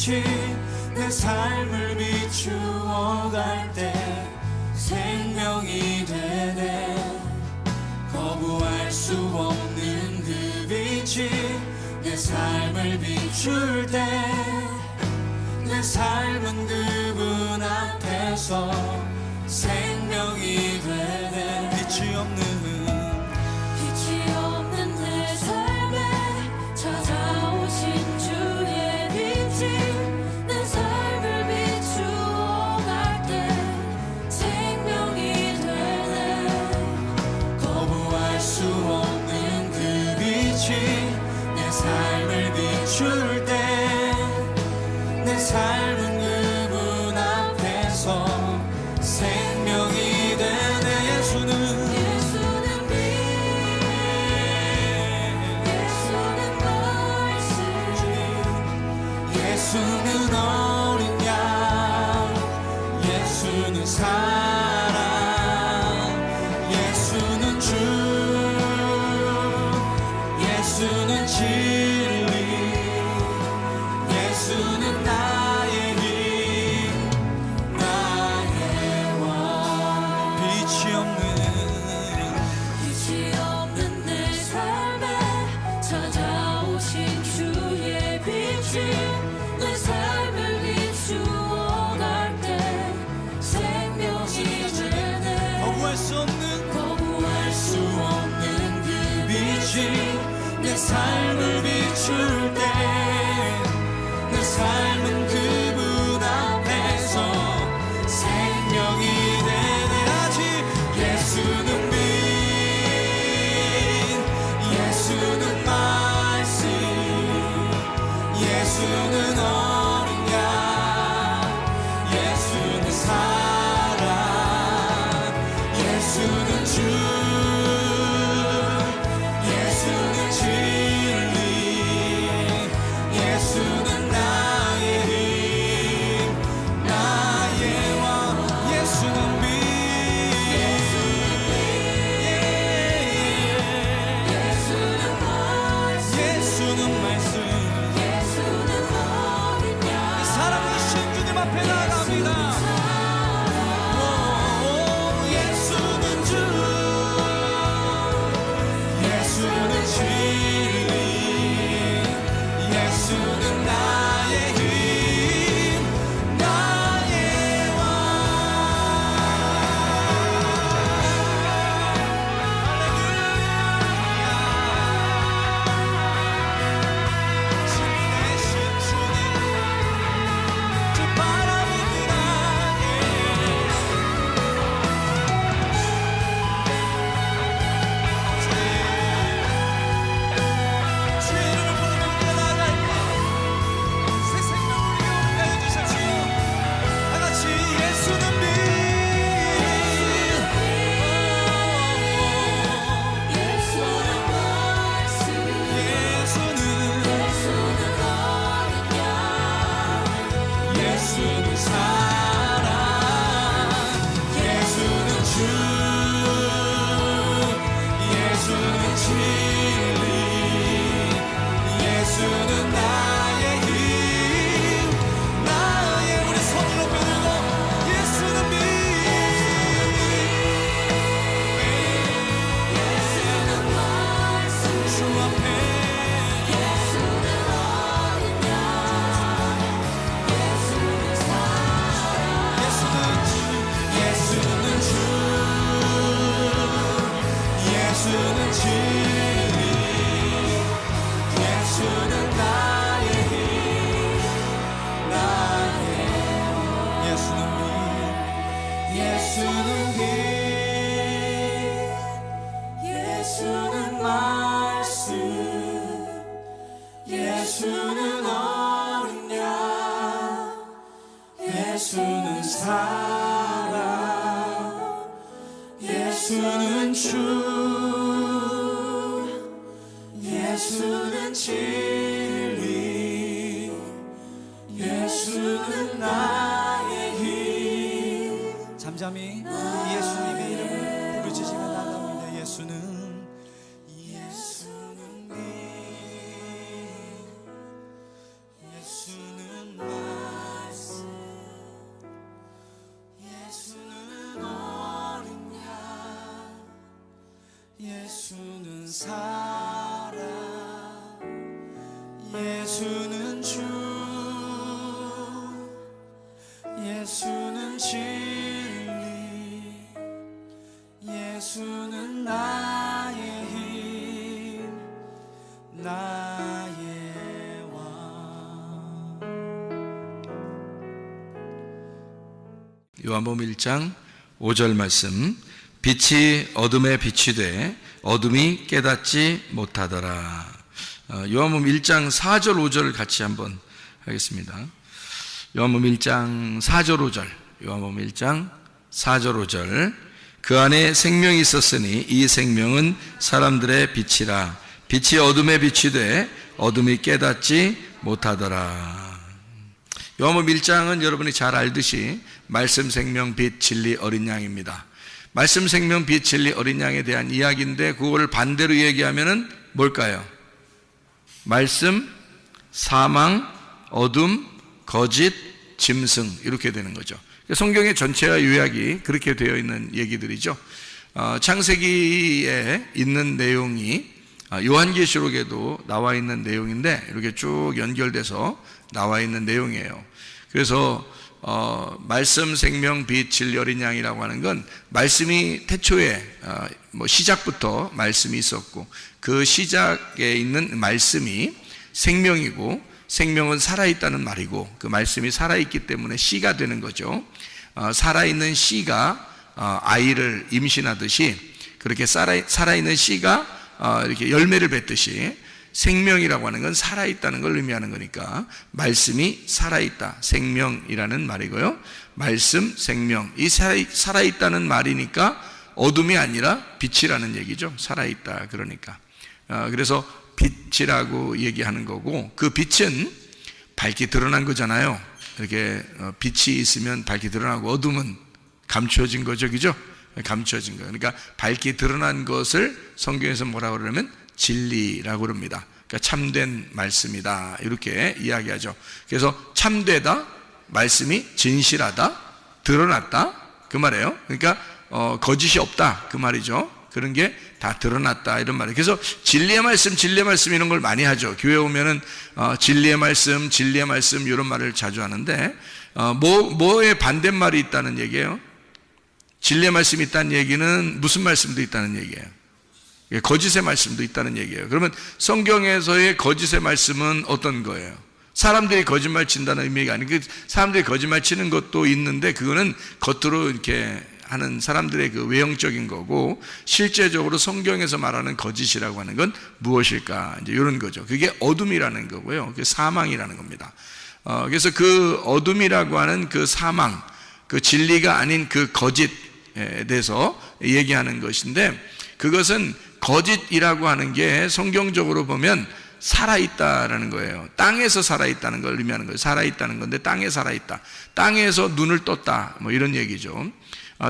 빛이 내 삶을 비추어갈 때 생명이 되네. 거부할 수 없는 그 빛이 내 삶을 비출 때 내 삶은 그분 앞에서 생명이 되네. 빛이 없는 내 삶에 찾아오신 주의 빛이 내 삶을 비추어갈 때 생명이 되네. 거부할 수 없는 그 빛이 내 삶을 비출 때 내 삶은 그분 앞에서 생명이 되네. 예수는 빛, 예수는 말씀, 예수는 어린 양, 예수는 사랑, 예수는 주, 예수는 진리, 예수는 나의 힘, 나의 왕. 빛이 없는 내 삶에 찾아오신 주의 빛이 내 삶을 비추어갈 때 생명이 되네. 거부할 수 없는 그 빛이 내 삶을 비출 때 내 삶은 그분 앞에서 생명이 되네. 아직 예수는 빛, 예수는 말씀, 예수는 어린 양, 예수는 사랑, 예수는 주, 예수는 진리, 예수는 나의 힘, 나의 왕. 예수는 빛, 예수는 말씀, 예수는 말씀. 예수는 어린 양, 살아계신 주님 앞에 나갑니다. 예수는 주, 예수는 진리, 예수는 나의 힘, 나의 왕. 할렐루야. 신이 되신 주님, 주 바라보는 나의 주의 이름을 부르며 나아갈 새 생명을 위하여 주십시오. 다같이 예수는 빛, 예수는 말씀, 예수는 예수는 어린 양, 예수는 사랑, 예수는 주, 예수는 진리, 예수는 나의 힘, 나의. 우리 손을 높여 들고 예수는 빛, 예수는 말씀, 주 앞에 예수는 어린 양, 예수는 사랑, 예수는 주, 예수는 진리, 예수는 나의 힘, 나의. 예수는 빛, 예수는 말씀, 예수는 어린 양, 예수는 사랑, 예수는 주, 예수는 진리, 예수는 나의 힘. 잠잠히 우리 예수님의 이름을 부르짖으며 나가오며 예수는 빛, 예수는 말, 예수는 진리, 예수는 나의 힘, 나의 왕. 요한복음 1장 5절 말씀. 빛이 어둠에 빛이 돼 어둠이 깨닫지 못하더라. 요한복음 1장 4절 5절을 같이 한번 하겠습니다. 요한복음 1장 4절 5절. 요한복음 1장 4절 5절. 그 안에 생명이 있었으니 이 생명은 사람들의 빛이라. 빛이 어둠에 빛이 돼 어둠이 깨닫지 못하더라. 요한복음 1장은 여러분이 잘 알듯이 말씀, 생명, 빛, 진리, 어린 양입니다. 말씀, 생명, 빛, 진리, 어린 양에 대한 이야기인데 그걸 반대로 얘기하면은 뭘까요? 말씀, 사망, 어둠, 거짓, 짐승, 이렇게 되는 거죠. 성경의 전체와 요약이 그렇게 되어 있는 얘기들이죠. 창세기에 있는 내용이 요한계시록에도 나와 있는 내용인데 이렇게 쭉 연결돼서 나와 있는 내용이에요. 그래서 말씀, 생명, 빛, 진리, 어린 양이라고 하는 건 말씀이 태초에 시작부터 말씀이 있었고 그 시작에 있는 말씀이 생명이고 생명은 살아있다는 말이고 그 말씀이 살아있기 때문에 씨가 되는 거죠. 살아있는 씨가 아이를 임신하듯이 그렇게 살아있는 씨가 이렇게 열매를 맺듯이 생명이라고 하는 건 살아있다는 걸 의미하는 거니까 말씀이 살아있다, 생명이라는 말이고요. 말씀, 생명, 이 살아있다는 말이니까 어둠이 아니라 빛이라는 얘기죠. 살아있다 그러니까. 그래서 빛이라고 얘기하는 거고 그 빛은 밝게 드러난 거잖아요. 이렇게 빛이 있으면 밝게 드러나고 어둠은 감추어진 거죠, 그죠? 감추어진 거예요. 그러니까 밝게 드러난 것을 성경에서 뭐라고 그러냐면 진리라고 그럽니다. 그러니까 참된 말씀이다 이렇게 이야기하죠. 그래서 참되다, 말씀이 진실하다, 드러났다 그 말이에요. 그러니까 거짓이 없다 그 말이죠. 그런 게 다 드러났다 이런 말이에요. 그래서 진리의 말씀, 진리의 말씀 이런 걸 많이 하죠. 교회 오면은 진리의 말씀, 진리의 말씀 이런 말을 자주 하는데 뭐에 반대말이 있다는 얘기예요. 진리의 말씀이 있다는 얘기는 무슨 말씀도 있다는 얘기예요. 거짓의 말씀도 있다는 얘기예요. 그러면 성경에서의 거짓의 말씀은 어떤 거예요? 사람들이 거짓말 친다는 의미가 아니고 사람들이 거짓말 치는 것도 있는데 그거는 겉으로 이렇게 하는 사람들의 그 외형적인 거고 실제적으로 성경에서 말하는 거짓이라고 하는 건 무엇일까? 이제 이런 거죠. 그게 어둠이라는 거고요. 그게 사망이라는 겁니다. 그래서 그 어둠이라고 하는 그 사망, 그 진리가 아닌 그 거짓에 대해서 얘기하는 것인데 그것은 거짓이라고 하는 게 성경적으로 보면 살아있다라는 거예요. 땅에서 살아있다는 걸 의미하는 거예요. 살아있다는 건데 땅에 살아있다. 땅에서 눈을 떴다. 뭐 이런 얘기죠.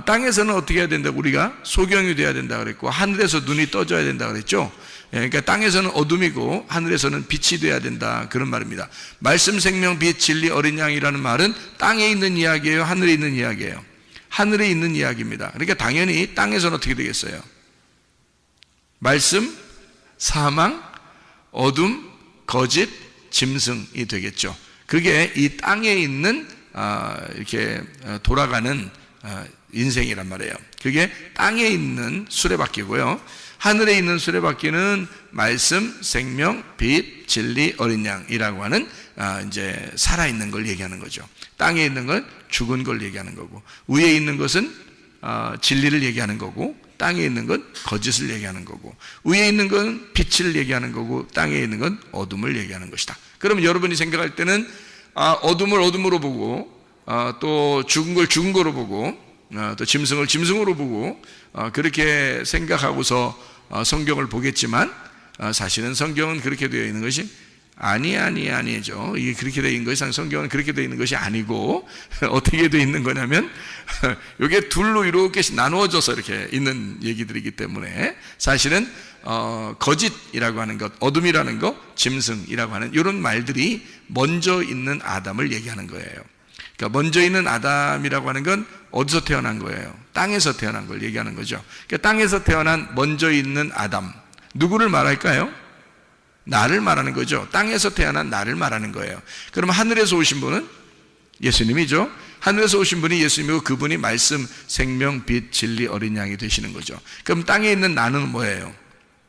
땅에서는 어떻게 해야 된다고 우리가 소경이 돼야 된다 그랬고 하늘에서 눈이 떠져야 된다 그랬죠. 그러니까 땅에서는 어둠이고 하늘에서는 빛이 돼야 된다 그런 말입니다. 말씀, 생명, 빛, 진리, 어린 양이라는 말은 땅에 있는 이야기예요, 하늘에 있는 이야기예요? 하늘에 있는 이야기입니다. 그러니까 당연히 땅에서는 어떻게 되겠어요? 말씀, 사망, 어둠, 거짓, 짐승이 되겠죠. 그게 이 땅에 있는 이렇게 돌아가는 인생이란 말이에요. 그게 땅에 있는 수레바퀴고요. 하늘에 있는 수레바퀴는 말씀, 생명, 빛, 진리, 어린 양이라고 하는 이제 살아있는 걸 얘기하는 거죠. 땅에 있는 건 죽은 걸 얘기하는 거고 위에 있는 것은 진리를 얘기하는 거고 땅에 있는 건 거짓을 얘기하는 거고 위에 있는 건 빛을 얘기하는 거고 땅에 있는 건 어둠을 얘기하는 것이다. 그러면 여러분이 생각할 때는 어둠을 어둠으로 보고 또 죽은 걸 죽은 거로 보고 또 짐승을 짐승으로 보고 그렇게 생각하고서 성경을 보겠지만 사실은 성경은 그렇게 되어 있는 것이 아니죠. 이게 그렇게 되어 있는 것이 성경은 그렇게 되어 있는 것이 아니고 어떻게 되어 있는 거냐면 이게 둘로 이렇게 나누어져서 이렇게 있는 얘기들이기 때문에 사실은 거짓이라고 하는 것, 어둠이라는 것, 짐승이라고 하는 이런 말들이 먼저 있는 아담을 얘기하는 거예요. 그러니까 먼저 있는 아담이라고 하는 건 어디서 태어난 거예요? 땅에서 태어난 걸 얘기하는 거죠. 그러니까 땅에서 태어난 먼저 있는 아담, 누구를 말할까요? 나를 말하는 거죠. 땅에서 태어난 나를 말하는 거예요. 그럼 하늘에서 오신 분은 예수님이죠. 하늘에서 오신 분이 예수님이고 그분이 말씀, 생명, 빛, 진리, 어린 양이 되시는 거죠. 그럼 땅에 있는 나는 뭐예요?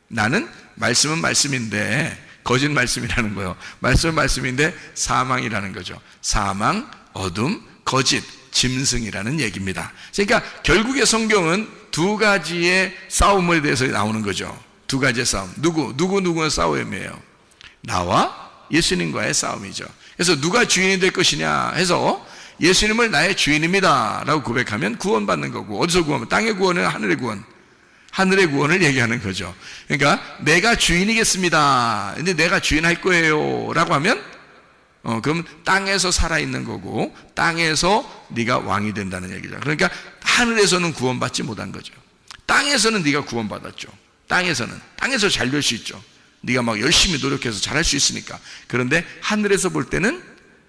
나는 말씀은 말씀인데 거짓 말씀이라는 거예요. 말씀은 말씀인데 사망이라는 거죠. 사망, 어둠, 거짓, 짐승이라는 얘기입니다. 그러니까 결국에 성경은 두 가지의 싸움에 대해서 나오는 거죠. 두 가지의 싸움. 누구는 싸움이에요? 나와 예수님과의 싸움이죠. 그래서 누가 주인이 될 것이냐 해서 예수님을 나의 주인입니다 라고 고백하면 구원받는 거고, 어디서 구원하면? 땅의 구원은 하늘의 구원, 하늘의 구원을 얘기하는 거죠. 그러니까 내가 주인이겠습니다, 근데 내가 주인 할 거예요 라고 하면 그럼 땅에서 살아있는 거고 땅에서 네가 왕이 된다는 얘기죠. 그러니까 하늘에서는 구원받지 못한 거죠. 땅에서는 네가 구원받았죠. 땅에서 잘 될 수 있죠. 네가 막 열심히 노력해서 잘할 수 있으니까. 그런데 하늘에서 볼 때는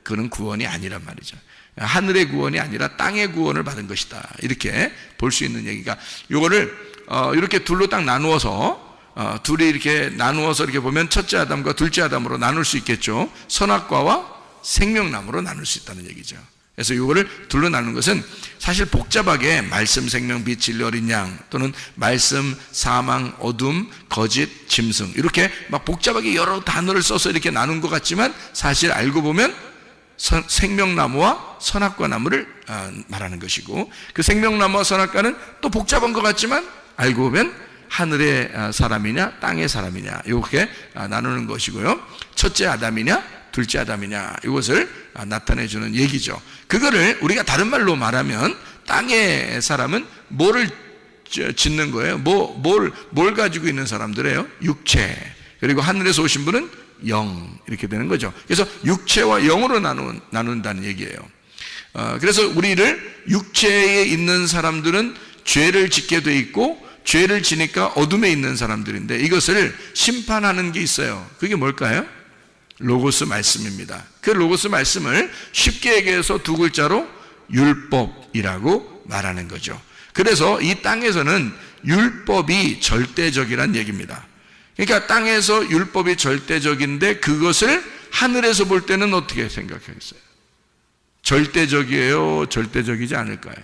그는 구원이 아니란 말이죠. 하늘의 구원이 아니라 땅의 구원을 받은 것이다, 이렇게 볼 수 있는 얘기가, 요거를 이렇게 둘로 딱 나누어서 둘이 이렇게 나누어서 이렇게 보면 첫째 아담과 둘째 아담으로 나눌 수 있겠죠. 선악과와 생명나무로 나눌 수 있다는 얘기죠. 그래서 이거를 둘로 나누는 것은 사실 복잡하게 말씀, 생명, 빛, 진리, 어린 양, 또는 말씀, 사망, 어둠, 거짓, 짐승, 이렇게 막 복잡하게 여러 단어를 써서 이렇게 나눈 것 같지만 사실 알고 보면 생명나무와 선악과 나무를 말하는 것이고, 그 생명나무와 선악과는 또 복잡한 것 같지만 알고 보면 하늘의 사람이냐 땅의 사람이냐, 이렇게 나누는 것이고요. 첫째 아담이냐 둘째 아담이냐, 이것을 나타내 주는 얘기죠. 그거를 우리가 다른 말로 말하면 땅의 사람은 뭐를 짓는 거예요? 뭘 가지고 있는 사람들이에요? 육체. 그리고 하늘에서 오신 분은 영, 이렇게 되는 거죠. 그래서 육체와 영으로 나눈다는 얘기예요. 그래서 우리를 육체에 있는 사람들은 죄를 짓게 돼 있고, 죄를 지니까 어둠에 있는 사람들인데 이것을 심판하는 게 있어요. 그게 뭘까요? 로고스 말씀입니다. 그 로고스 말씀을 쉽게 얘기해서 두 글자로 율법이라고 말하는 거죠. 그래서 이 땅에서는 율법이 절대적이란 얘기입니다. 그러니까 땅에서 율법이 절대적인데 그것을 하늘에서 볼 때는 어떻게 생각하겠어요? 절대적이에요? 절대적이지 않을까요?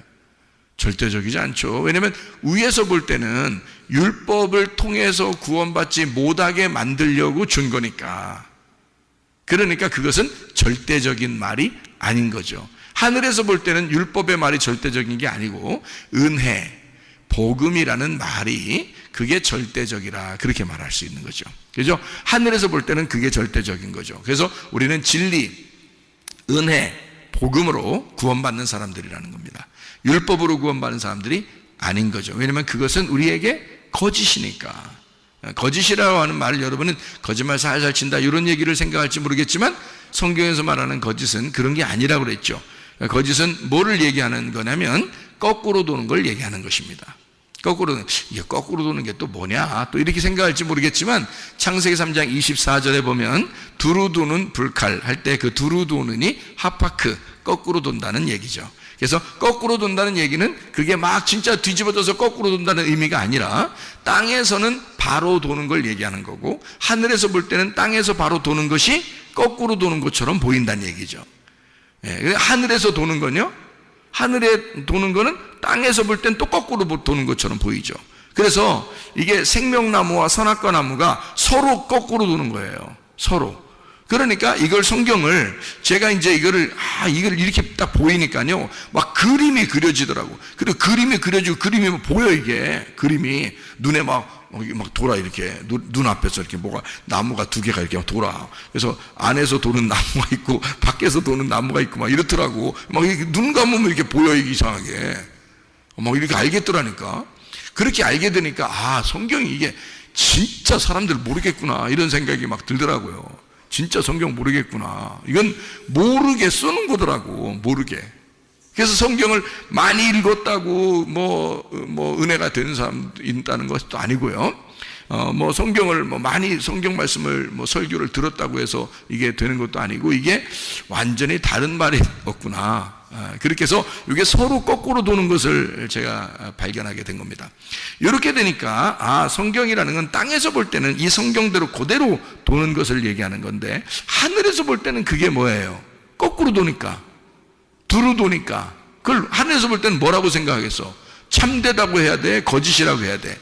절대적이지 않죠. 왜냐하면 위에서 볼 때는 율법을 통해서 구원받지 못하게 만들려고 준 거니까. 그러니까 그것은 절대적인 말이 아닌 거죠. 하늘에서 볼 때는 율법의 말이 절대적인 게 아니고 은혜, 복음이라는 말이 그게 절대적이라, 그렇게 말할 수 있는 거죠. 그죠? 하늘에서 볼 때는 그게 절대적인 거죠. 그래서 우리는 진리, 은혜, 복음으로 구원받는 사람들이라는 겁니다. 율법으로 구원받는 사람들이 아닌 거죠. 왜냐하면 그것은 우리에게 거짓이니까. 거짓이라고 하는 말을 여러분은 거짓말 살살 친다 이런 얘기를 생각할지 모르겠지만 성경에서 말하는 거짓은 그런 게 아니라고 그랬죠. 거짓은 뭐를 얘기하는 거냐면 거꾸로 도는 걸 얘기하는 것입니다. 이게 거꾸로 도는 게 또 뭐냐, 또 이렇게 생각할지 모르겠지만 창세기 3장 24절에 보면 두루 도는 불칼 할 때 그 두루 도는이 하파크, 거꾸로 돈다는 얘기죠. 그래서 거꾸로 돈다는 얘기는 그게 막 진짜 뒤집어져서 거꾸로 돈다는 의미가 아니라 땅에서는 바로 도는 걸 얘기하는 거고, 하늘에서 볼 때는 땅에서 바로 도는 것이 거꾸로 도는 것처럼 보인다는 얘기죠. 하늘에서 도는 건요, 하늘에 도는 거는 땅에서 볼 땐 또 거꾸로 도는 것처럼 보이죠. 그래서 이게 생명나무와 선악과 나무가 서로 거꾸로 도는 거예요. 서로. 그러니까 이걸 성경을 제가 이제 이걸 이렇게 딱 보이니까요, 막 그림이 그려지더라고. 그리고 그림이 그려지고 그림이 보여, 이게 그림이 눈에 막 돌아, 이렇게 눈 앞에서 이렇게 나무가 두 개가 이렇게 돌아. 그래서 안에서 도는 나무가 있고 밖에서 도는 나무가 있고 막 이렇더라고. 막 이렇게 눈 감으면 이렇게 보여, 이게 이상하게. 막 이렇게 알겠더라니까. 그렇게 알게 되니까 성경이 이게 진짜 사람들 모르겠구나, 이런 생각이 막 들더라고요. 진짜 성경 모르겠구나. 이건 모르게 쓰는 거더라고, 모르게. 그래서 성경을 많이 읽었다고 은혜가 되는 사람 있다는 것도 아니고요. 성경을 많이 성경 말씀을 설교를 들었다고 해서 이게 되는 것도 아니고, 이게 완전히 다른 말이 없구나. 그렇게 해서 이게 서로 거꾸로 도는 것을 제가 발견하게 된 겁니다. 이렇게 되니까 성경이라는 건 땅에서 볼 때는 이 성경대로 그대로 도는 것을 얘기하는 건데, 하늘에서 볼 때는 그게 뭐예요? 거꾸로 도니까 두루 도니까 그걸 하늘에서 볼 때는 뭐라고 생각하겠어? 참되다고 해야 돼? 거짓이라고 해야 돼?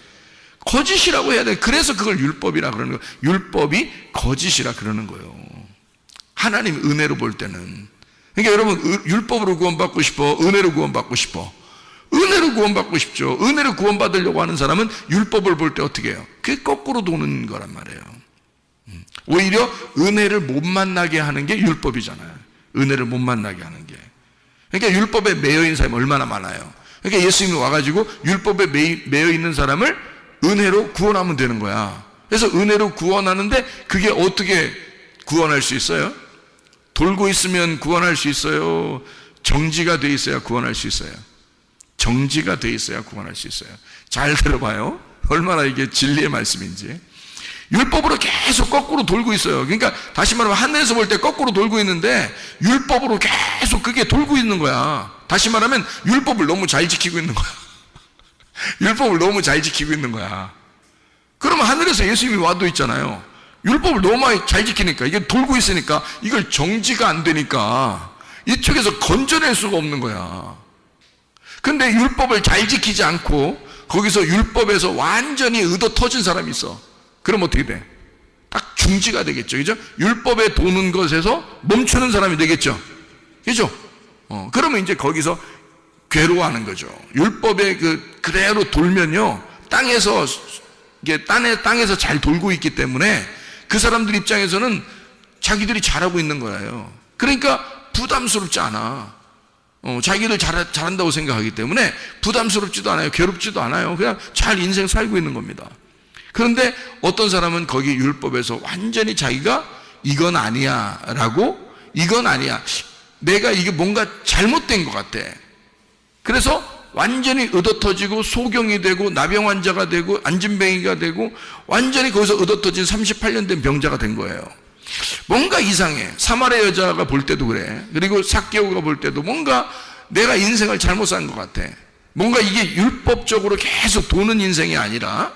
거짓이라고 해야 돼. 그래서 그걸 율법이라 그러는 거예요. 율법이 거짓이라 그러는 거예요. 하나님 은혜로 볼 때는. 그러니까 여러분, 율법으로 구원받고 싶어? 은혜로 구원받고 싶어? 은혜로 구원받고 싶죠. 은혜로 구원받으려고 하는 사람은 율법을 볼 때 어떻게 해요? 그게 거꾸로 도는 거란 말이에요. 오히려 은혜를 못 만나게 하는 게 율법이잖아요. 은혜를 못 만나게 하는 게. 그러니까 율법에 매여 있는 사람이 얼마나 많아요. 그러니까 예수님이 와가지고 율법에 매여 있는 사람을 은혜로 구원하면 되는 거야. 그래서 은혜로 구원하는데 그게 어떻게 구원할 수 있어요? 돌고 있으면 구원할 수 있어요? 정지가 돼 있어야 구원할 수 있어요? 정지가 돼 있어야 구원할 수 있어요. 잘 들어봐요. 얼마나 이게 진리의 말씀인지. 율법으로 계속 거꾸로 돌고 있어요. 그러니까 다시 말하면 하늘에서 볼 때 거꾸로 돌고 있는데 율법으로 계속 그게 돌고 있는 거야. 다시 말하면 율법을 너무 잘 지키고 있는 거야. 율법을 너무 잘 지키고 있는 거야. 그러면 하늘에서 예수님이 와도 있잖아요. 율법을 너무 많이 잘 지키니까 이게 돌고 있으니까 이걸 정지가 안 되니까 이쪽에서 건져낼 수가 없는 거야. 근데 율법을 잘 지키지 않고 거기서 율법에서 완전히 의도 터진 사람이 있어. 그럼 어떻게 돼? 딱 중지가 되겠죠. 그죠? 율법에 도는 것에서 멈추는 사람이 되겠죠. 그죠? 그러면 이제 거기서 괴로워하는 거죠. 율법에 그대로 돌면요. 땅에서, 이게 땅에서 잘 돌고 있기 때문에 그 사람들 입장에서는 자기들이 잘하고 있는 거예요. 그러니까 부담스럽지 않아. 자기를 잘한다고 생각하기 때문에 부담스럽지도 않아요. 괴롭지도 않아요. 그냥 잘 인생 살고 있는 겁니다. 그런데 어떤 사람은 거기 율법에서 완전히 자기가 이건 아니야 라고, 이건 아니야, 내가 이게 뭔가 잘못된 것 같아. 그래서 완전히 의도터지고 소경이 되고 나병 환자가 되고 안진뱅이가 되고 완전히 거기서 의도터진 38년 된 병자가 된 거예요. 뭔가 이상해. 사마리아 여자가 볼 때도 그래. 그리고 삭개오가 볼 때도 뭔가 내가 인생을 잘못 산 것 같아. 뭔가 이게 율법적으로 계속 도는 인생이 아니라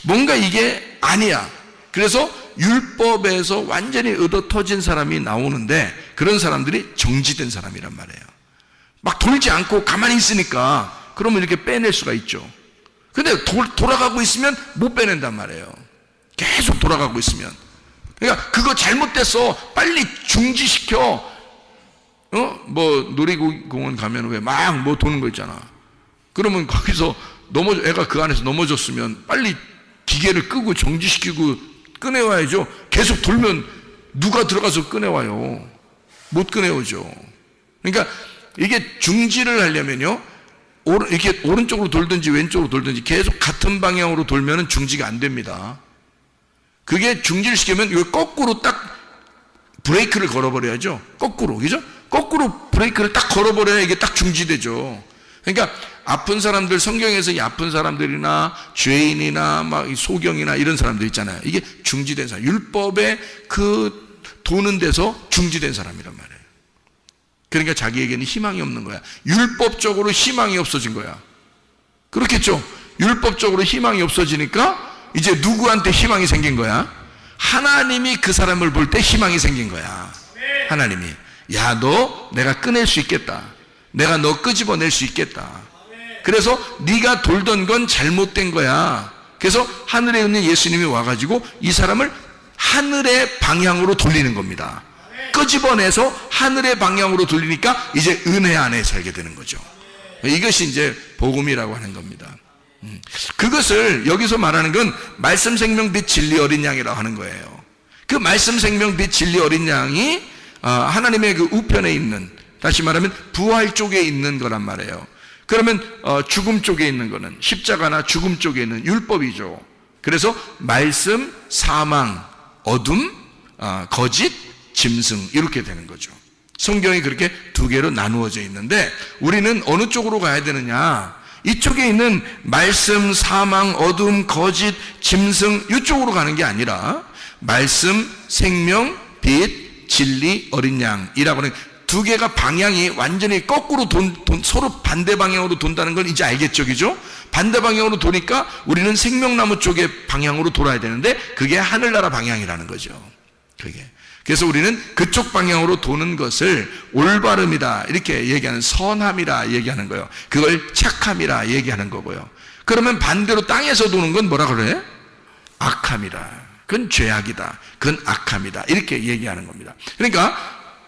뭔가 이게 아니야. 그래서 율법에서 완전히 의도터진 사람이 나오는데 그런 사람들이 정지된 사람이란 말이에요. 막 돌지 않고 가만히 있으니까 그러면 이렇게 빼낼 수가 있죠. 근데 돌아가고 있으면 못 빼낸단 말이에요. 계속 돌아가고 있으면. 그러니까 그거 잘못됐어. 빨리 중지시켜. 뭐 놀이공원 가면 왜 막 뭐 도는 거 있잖아. 그러면 거기서 애가 그 안에서 넘어졌으면 빨리 기계를 끄고 정지시키고 꺼내와야죠. 계속 돌면 누가 들어가서 꺼내와요? 못 꺼내오죠. 그러니까 이게 중지를 하려면요, 이렇게 오른쪽으로 돌든지 왼쪽으로 돌든지 계속 같은 방향으로 돌면은 중지가 안 됩니다. 그게 중지를 시키면 이거 거꾸로 딱 브레이크를 걸어버려야죠. 거꾸로, 그죠? 거꾸로 브레이크를 딱 걸어버려야 이게 딱 중지되죠. 그러니까 아픈 사람들, 성경에서 이 아픈 사람들이나 죄인이나 막 소경이나 이런 사람들 있잖아요. 이게 중지된 사람, 율법에 그 도는 데서 중지된 사람이란 말이에요. 그러니까 자기에게는 희망이 없는 거야. 율법적으로 희망이 없어진 거야. 그렇겠죠? 율법적으로 희망이 없어지니까 이제 누구한테 희망이 생긴 거야? 하나님이 그 사람을 볼 때 희망이 생긴 거야. 하나님이, 야, 너 내가 꺼낼 수 있겠다. 내가 너 끄집어낼 수 있겠다. 그래서 네가 돌던 건 잘못된 거야. 그래서 하늘에 있는 예수님이 와가지고 이 사람을 하늘의 방향으로 돌리는 겁니다. 끄집어내서 하늘의 방향으로 돌리니까 이제 은혜 안에 살게 되는 거죠. 이것이 이제 복음이라고 하는 겁니다. 그것을 여기서 말하는 건 말씀 생명 빛 진리 어린 양이라고 하는 거예요. 그 말씀 생명 빛 진리 어린 양이 하나님의 그 우편에 있는, 다시 말하면 부활 쪽에 있는 거란 말이에요. 그러면 죽음 쪽에 있는 거는 십자가나 죽음 쪽에 있는 율법이죠. 그래서 말씀, 사망, 어둠, 거짓, 짐승, 이렇게 되는 거죠. 성경이 그렇게 두 개로 나누어져 있는데 우리는 어느 쪽으로 가야 되느냐? 이쪽에 있는 말씀, 사망, 어둠, 거짓, 짐승, 이쪽으로 가는 게 아니라 말씀, 생명, 빛, 진리, 어린 양이라고 하는 두 개가 방향이 완전히 거꾸로 서로 반대 방향으로 돈다는 걸 이제 알겠죠, 그죠? 반대 방향으로 도니까 우리는 생명나무 쪽의 방향으로 돌아야 되는데 그게 하늘나라 방향이라는 거죠. 그게. 그래서 우리는 그쪽 방향으로 도는 것을 올바름이다 이렇게 얘기하는, 선함이라 얘기하는 거예요. 그걸 착함이라 얘기하는 거고요. 그러면 반대로 땅에서 도는 건 뭐라 그래? 악함이다. 그건 죄악이다. 그건 악함이다. 이렇게 얘기하는 겁니다. 그러니까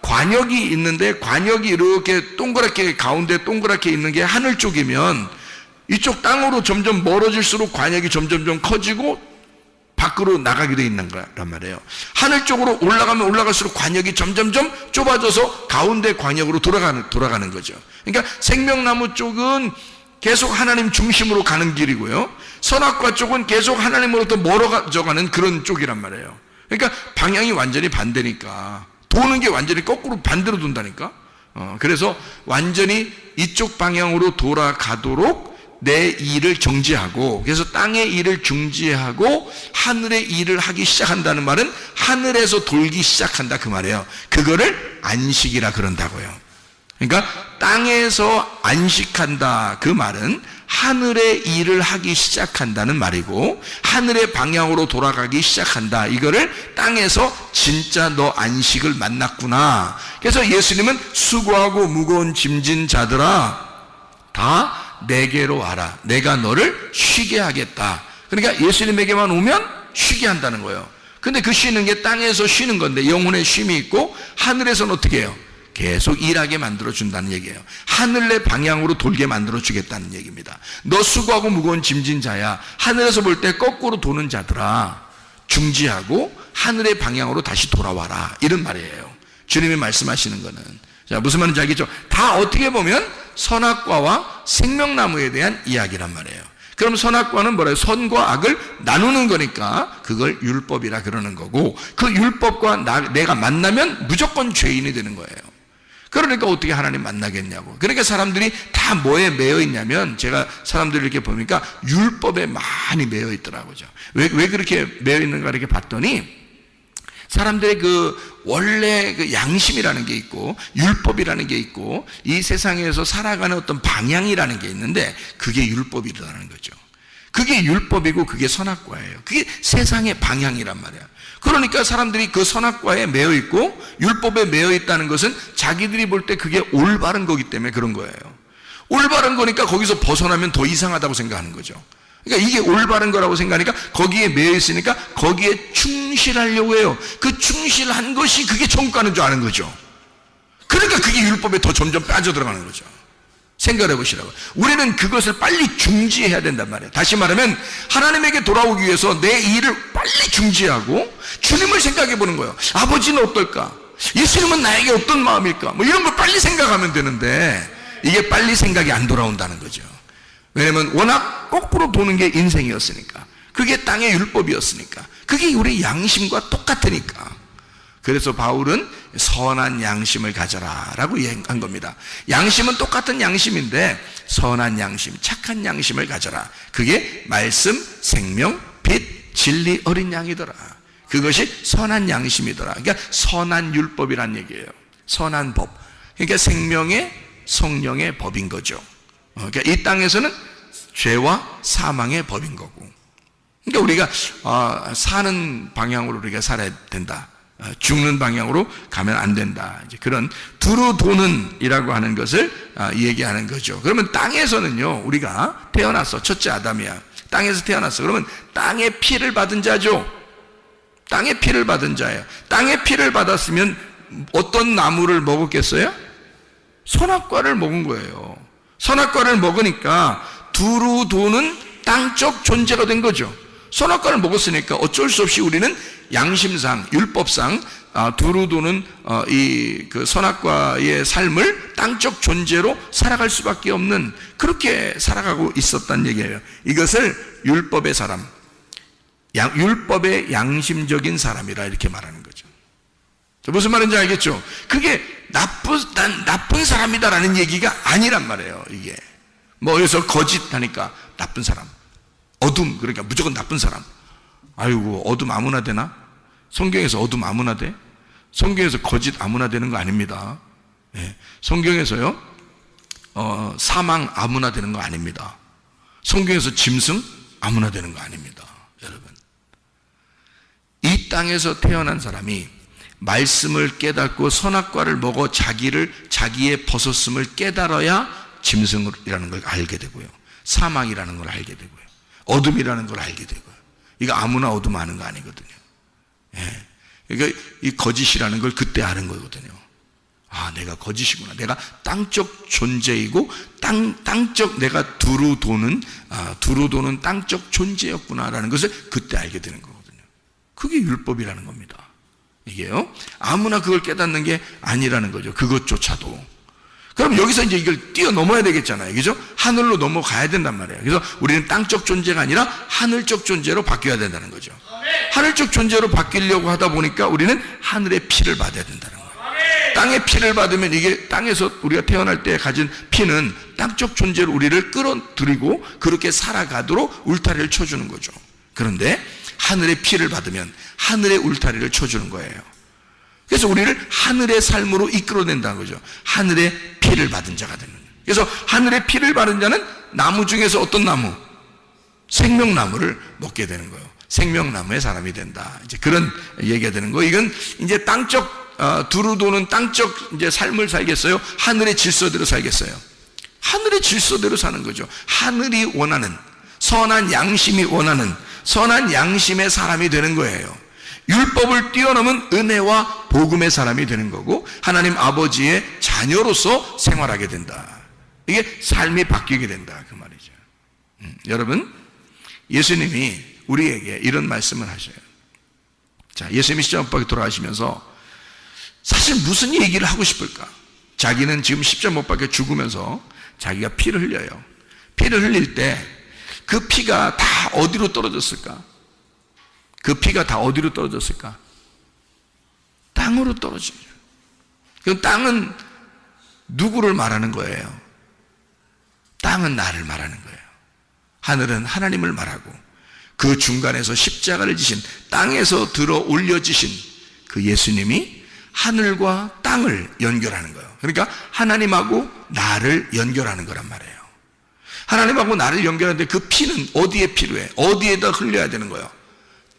관역이 있는데, 관역이 이렇게 동그랗게 가운데 동그랗게 있는 게 하늘 쪽이면 이쪽 땅으로 점점 멀어질수록 관역이 점점 커지고 밖으로 나가게 돼 있는 거란 말이에요. 하늘 쪽으로 올라가면 올라갈수록 관역이 점점점 좁아져서 가운데 관역으로 돌아가는 거죠. 그러니까 생명나무 쪽은 계속 하나님 중심으로 가는 길이고요, 선악과 쪽은 계속 하나님으로부터 멀어져가는 그런 쪽이란 말이에요. 그러니까 방향이 완전히 반대니까, 도는 게 완전히 거꾸로 반대로 돈다니까. 그래서 완전히 이쪽 방향으로 돌아가도록 내 일을 정지하고, 그래서 땅의 일을 중지하고 하늘의 일을 하기 시작한다는 말은 하늘에서 돌기 시작한다 그 말이에요. 그거를 안식이라 그런다고요. 그러니까 땅에서 안식한다 그 말은 하늘의 일을 하기 시작한다는 말이고, 하늘의 방향으로 돌아가기 시작한다, 이거를 땅에서 진짜 너 안식을 만났구나. 그래서 예수님은 수고하고 무거운 짐진 자들아 다 내게로 와라, 내가 너를 쉬게 하겠다. 그러니까 예수님에게만 오면 쉬게 한다는 거예요. 근데 그 쉬는 게 땅에서 쉬는 건데 영혼의 쉼이 있고, 하늘에서는 어떻게 해요? 계속 일하게 만들어준다는 얘기예요. 하늘의 방향으로 돌게 만들어주겠다는 얘기입니다. 너 수고하고 무거운 짐진 자야, 하늘에서 볼 때 거꾸로 도는 자들아 중지하고 하늘의 방향으로 다시 돌아와라, 이런 말이에요. 주님이 말씀하시는 거는, 자, 무슨 말인지 알겠죠? 다 어떻게 보면 선악과와 생명나무에 대한 이야기란 말이에요. 그럼 선악과는 뭐래요? 선과 악을 나누는 거니까 그걸 율법이라 그러는 거고, 그 율법과 내가 만나면 무조건 죄인이 되는 거예요. 그러니까 어떻게 하나님 만나겠냐고. 그러니까 사람들이 다 뭐에 매여 있냐면, 제가 사람들을 이렇게 보니까 율법에 많이 매여 있더라고요. 왜 그렇게 매여 있는가 이렇게 봤더니, 사람들의 그 원래 그 양심이라는 게 있고 율법이라는 게 있고, 이 세상에서 살아가는 어떤 방향이라는 게 있는데 그게 율법이라는 거죠. 그게 율법이고 그게 선악과예요. 그게 세상의 방향이란 말이에요. 그러니까 사람들이 그 선악과에 매여 있고 율법에 매여 있다는 것은 자기들이 볼 때 그게 올바른 거기 때문에 그런 거예요. 올바른 거니까 거기서 벗어나면 더 이상하다고 생각하는 거죠. 그러니까 이게 올바른 거라고 생각하니까 거기에 매여 있으니까 거기에 충실하려고 해요. 그 충실한 것이 그게 천국 가는 줄 아는 거죠. 그러니까 그게 율법에 더 점점 빠져들어가는 거죠. 생각해 보시라고. 우리는 그것을 빨리 중지해야 된단 말이에요. 다시 말하면 하나님에게 돌아오기 위해서 내 일을 빨리 중지하고 주님을 생각해 보는 거예요. 아버지는 어떨까? 예수님은 나에게 어떤 마음일까? 뭐 이런 걸 빨리 생각하면 되는데 이게 빨리 생각이 안 돌아온다는 거죠. 왜냐면 워낙 거꾸로 도는 게 인생이었으니까, 그게 땅의 율법이었으니까, 그게 우리 양심과 똑같으니까. 그래서 바울은 선한 양심을 가져라 라고 한 겁니다. 양심은 똑같은 양심인데 선한 양심, 착한 양심을 가져라. 그게 말씀, 생명, 빛, 진리 어린 양이더라. 그것이 선한 양심이더라. 그러니까 선한 율법이란 얘기예요. 선한 법. 그러니까 생명의 성령의 법인 거죠. 그러니까 이 땅에서는 죄와 사망의 법인 거고, 그러니까 우리가 사는 방향으로 우리가 살아야 된다, 죽는 방향으로 가면 안 된다, 이제 그런 두루 도는 이라고 하는 것을 얘기하는 거죠. 그러면 땅에서는요, 우리가 태어났어. 첫째 아담이야. 땅에서 태어났어. 그러면 땅의 피를 받은 자죠. 땅의 피를 받은 자예요. 땅의 피를 받았으면 어떤 나무를 먹었겠어요? 선악과를 먹은 거예요. 선악과를 먹으니까 두루 도는 땅적 존재가 된 거죠. 선악과를 먹었으니까 어쩔 수 없이 우리는 양심상, 율법상 두루 도는 이 그 선악과의 삶을 땅적 존재로 살아갈 수밖에 없는, 그렇게 살아가고 있었다는 얘기예요. 이것을 율법의 사람, 율법의 양심적인 사람이라 이렇게 말하는 거죠. 무슨 말인지 알겠죠? 그게 나쁜 사람이다라는 얘기가 아니란 말이에요. 이게 뭐 여기서 거짓하니까 나쁜 사람, 어둠 그러니까 무조건 나쁜 사람. 아이고, 어둠 아무나 되나? 성경에서 어둠 아무나 돼? 성경에서 거짓 아무나 되는 거 아닙니다. 네. 성경에서요 사망 아무나 되는 거 아닙니다. 성경에서 짐승 아무나 되는 거 아닙니다. 여러분, 이 땅에서 태어난 사람이 말씀을 깨닫고 선악과를 먹어 자기의 벗었음을 깨달아야 짐승이라는 걸 알게 되고요. 사망이라는 걸 알게 되고요. 어둠이라는 걸 알게 되고요. 이거 아무나 어둠 아는 거 아니거든요. 예. 그러니까 이 거짓이라는 걸 그때 아는 거거든요. 아, 내가 거짓이구나. 내가 땅적 존재이고 땅적 내가 두루 도는 땅적 존재였구나라는 것을 그때 알게 되는 거거든요. 그게 율법이라는 겁니다. 이게요. 아무나 그걸 깨닫는 게 아니라는 거죠. 그것조차도. 그럼 여기서 이제 이걸 뛰어넘어야 되겠잖아요. 그죠? 하늘로 넘어가야 된단 말이에요. 그래서 우리는 땅적 존재가 아니라 하늘적 존재로 바뀌어야 된다는 거죠. 하늘적 존재로 바뀌려고 하다 보니까 우리는 하늘의 피를 받아야 된다는 거예요. 땅의 피를 받으면 이게 땅에서 우리가 태어날 때 가진 피는 땅적 존재로 우리를 끌어들이고 그렇게 살아가도록 울타리를 쳐주는 거죠. 그런데 하늘의 피를 받으면 하늘의 울타리를 쳐주는 거예요. 그래서 우리를 하늘의 삶으로 이끌어낸다는 거죠. 하늘의 피를 받은 자가 되는 거예요. 그래서 하늘의 피를 받은 자는 나무 중에서 어떤 나무? 생명나무를 먹게 되는 거예요. 생명나무의 사람이 된다. 이제 그런 얘기가 되는 거예요. 이건 이제 땅적 두루 도는 땅적 이제 삶을 살겠어요? 하늘의 질서대로 살겠어요? 하늘의 질서대로 사는 거죠. 하늘이 원하는 선한 양심이 원하는 선한 양심의 사람이 되는 거예요. 율법을 뛰어넘은 은혜와 복음의 사람이 되는 거고 하나님 아버지의 자녀로서 생활하게 된다. 이게 삶이 바뀌게 된다 그 말이죠. 여러분, 예수님이 우리에게 이런 말씀을 하셔요. 자, 예수님이 십자가에 돌아가시면서 사실 무슨 얘기를 하고 싶을까? 자기는 지금 십자가 못 박혀 죽으면서 자기가 피를 흘려요. 피를 흘릴 때 그 피가 다 어디로 떨어졌을까? 그 피가 다 어디로 떨어졌을까? 땅으로 떨어져요. 그 땅은 누구를 말하는 거예요? 땅은 나를 말하는 거예요. 하늘은 하나님을 말하고 그 중간에서 십자가를 지신 땅에서 들어 올려지신 그 예수님이 하늘과 땅을 연결하는 거예요. 그러니까 하나님하고 나를 연결하는 거란 말이에요. 하나님하고 나를 연결하는데 그 피는 어디에 필요해? 어디에다 흘려야 되는 거예요?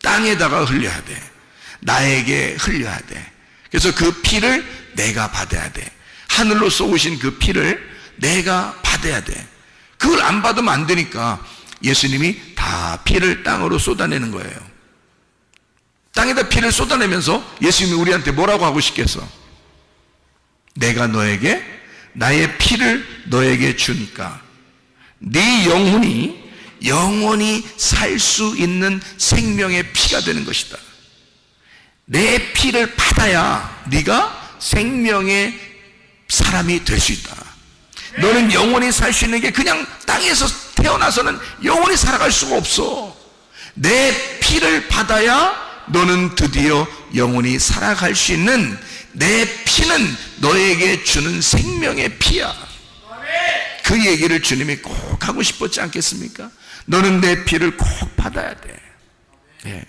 땅에다가 흘려야 돼. 나에게 흘려야 돼. 그래서 그 피를 내가 받아야 돼. 하늘로서 오신 그 피를 내가 받아야 돼. 그걸 안 받으면 안 되니까 예수님이 다 피를 땅으로 쏟아내는 거예요. 땅에다 피를 쏟아내면서 예수님이 우리한테 뭐라고 하고 싶겠어? 내가 너에게 나의 피를 너에게 주니까 네 영혼이 살 수 있는 생명의 피가 되는 것이다. 내 피를 받아야 네가 생명의 사람이 될 수 있다. 너는 영원히 살 수 있는 게 그냥 땅에서 태어나서는 영원히 살아갈 수가 없어. 내 피를 받아야 너는 드디어 영원히 살아갈 수 있는 내 피는 너에게 주는 생명의 피야. 그 얘기를 주님이 꼭 하고 싶었지 않겠습니까? 너는 내 피를 꼭 받아야 돼. 예.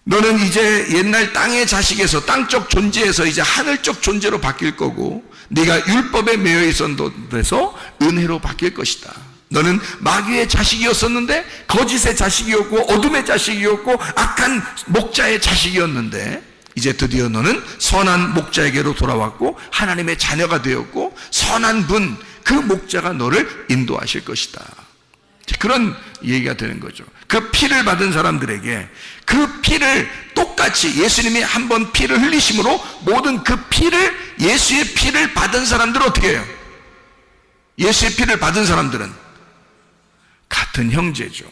너는 이제 옛날 땅의 자식에서 땅적 존재에서 이제 하늘적 존재로 바뀔 거고 네가 율법에 매여 있었는데서 은혜로 바뀔 것이다. 너는 마귀의 자식이었었는데 거짓의 자식이었고 어둠의 자식이었고 악한 목자의 자식이었는데 이제 드디어 너는 선한 목자에게로 돌아왔고 하나님의 자녀가 되었고 선한 분 그 목자가 너를 인도하실 것이다. 그런 얘기가 되는 거죠. 그 피를 받은 사람들에게 그 피를 똑같이 예수님이 한 번 피를 흘리심으로 모든 그 피를 예수의 피를 받은 사람들은 어떻게 해요? 예수의 피를 받은 사람들은 같은 형제죠.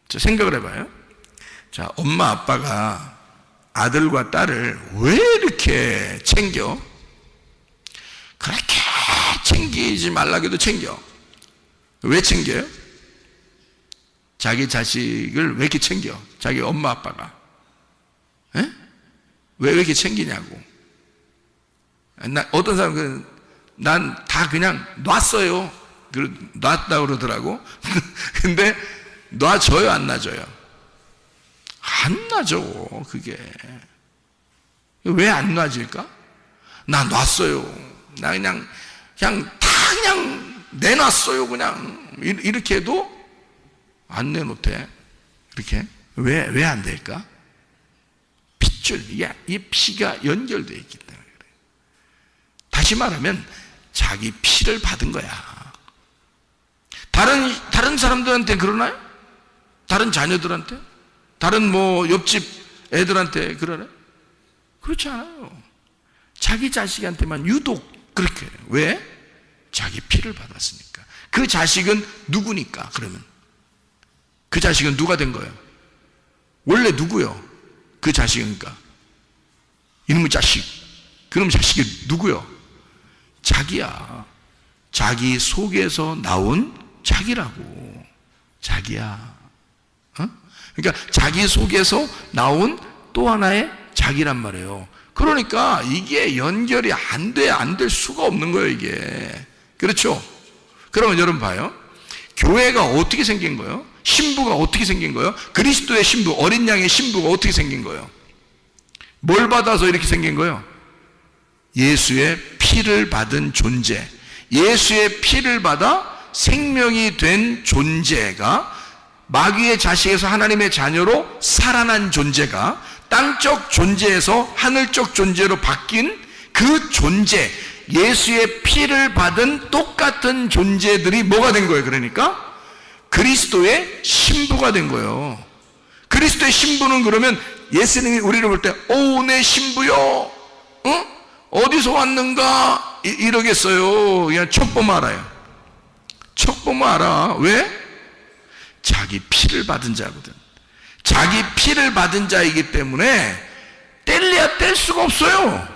자, 생각을 해봐요. 자, 엄마 아빠가 아들과 딸을 왜 이렇게 챙겨? 그렇게 챙기지 말라고 해도 챙겨. 왜 챙겨요? 자기 자식을 왜 이렇게 챙겨? 자기 엄마 아빠가. 에? 왜 이렇게 챙기냐고. 어떤 사람은 난 다 그냥 놨어요. 놨다고 그러더라고. 근데 놔줘요, 안 놔줘요? 안 놔줘, 그게. 왜 안 놔질까? 나 놨어요. 나 그냥 다 그냥 내놨어요. 그냥 이렇게 해도 안 내놓대. 이렇게 왜 안 될까? 핏줄, 이 피가 연결되어 있기 때문에 그래요. 다시 말하면 자기 피를 받은 거야. 다른 사람들한테 그러나요? 다른 자녀들한테? 다른 옆집 애들한테 그러나요? 그렇지 않아요. 자기 자식한테만 유독 그렇게 해요. 왜? 자기 피를 받았으니까. 그 자식은 누구니까? 그러면 그 자식은 누가 된 거예요? 원래 누구요? 그 자식이니까 이놈의 자식, 그놈의 자식이 누구요? 자기야. 자기 속에서 나온 자기라고. 자기야. 그러니까 자기 속에서 나온 또 하나의 자기란 말이에요. 그러니까 이게 연결이 안 될 수가 없는 거예요, 이게. 그렇죠? 그러면 여러분 봐요. 교회가 어떻게 생긴 거예요? 신부가 어떻게 생긴 거예요? 그리스도의 신부, 어린 양의 신부가 어떻게 생긴 거예요? 뭘 받아서 이렇게 생긴 거예요? 예수의 피를 받은 존재. 예수의 피를 받아 생명이 된 존재가 마귀의 자식에서 하나님의 자녀로 살아난 존재가 땅적 존재에서 하늘적 존재로 바뀐 그 존재, 예수의 피를 받은 똑같은 존재들이 뭐가 된 거예요? 그러니까 그리스도의 신부가 된 거예요. 그리스도의 신부는 그러면 예수님이 우리를 볼 때 내 신부요, 어디서 왔는가 이러겠어요. 그냥 척 보면 알아요. 척 보면 알아. 왜? 자기 피를 받은 자거든. 자기 피를 받은 자이기 때문에 뗄래야 뗄 수가 없어요.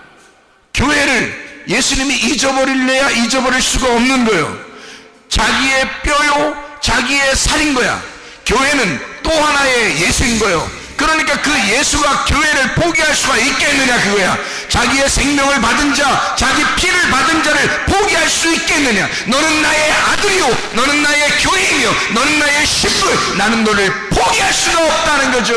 교회를 예수님이 잊어버릴래야 잊어버릴 수가 없는 거예요. 자기의 뼈요, 자기의 살인 거야. 교회는 또 하나의 예수인 거예요. 그러니까 그 예수가 교회를 포기할 수가 있겠느냐 그거야. 자기의 생명을 받은 자, 자기 피를 받은 자를 포기할 수 있겠느냐. 너는 나의 아들이요, 너는 나의 교회이며, 너는 나의 신부, 나는 너를 포기할 수가 없다는 거죠.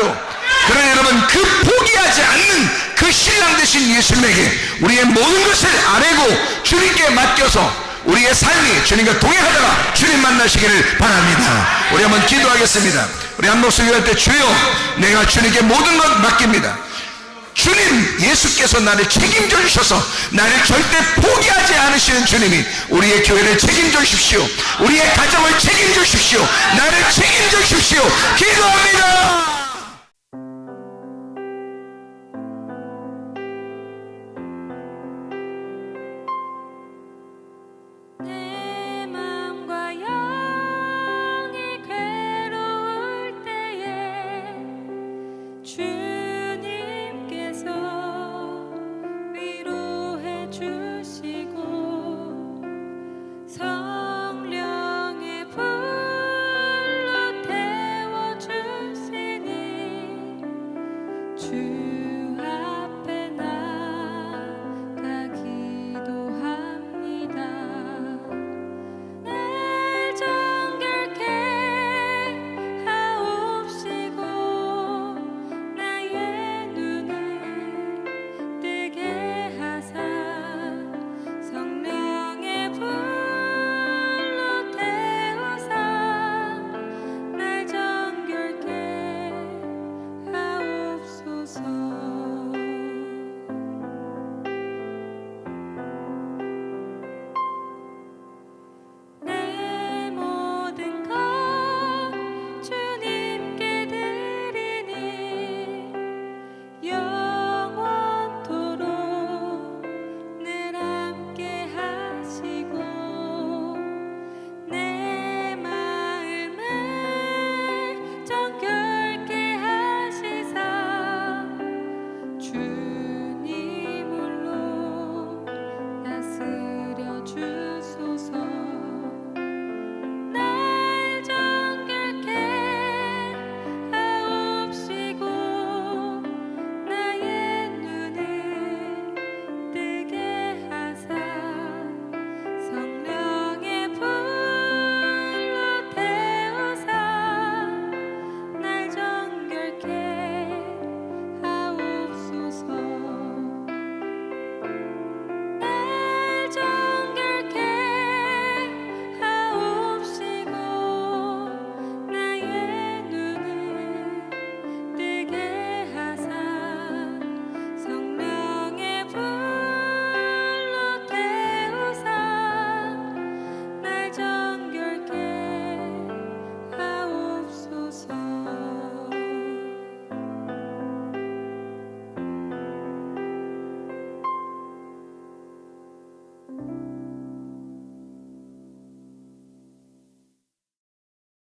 그러나 여러분, 그 포기하지 않는 그 신랑 되신 예수님에게 우리의 모든 것을 아뢰고 주님께 맡겨서 우리의 삶이 주님과 동행하다가 주님 만나시기를 바랍니다. 우리 한번 기도하겠습니다. 우리 한 목소리 할 때, 주여, 내가 주님께 모든 것 맡깁니다. 주님, 예수께서 나를 책임져 주셔서 나를 절대 포기하지 않으시는 주님이 우리의 교회를 책임져 주십시오. 우리의 가정을 책임져 주십시오. 나를 책임져 주십시오. 기도합니다.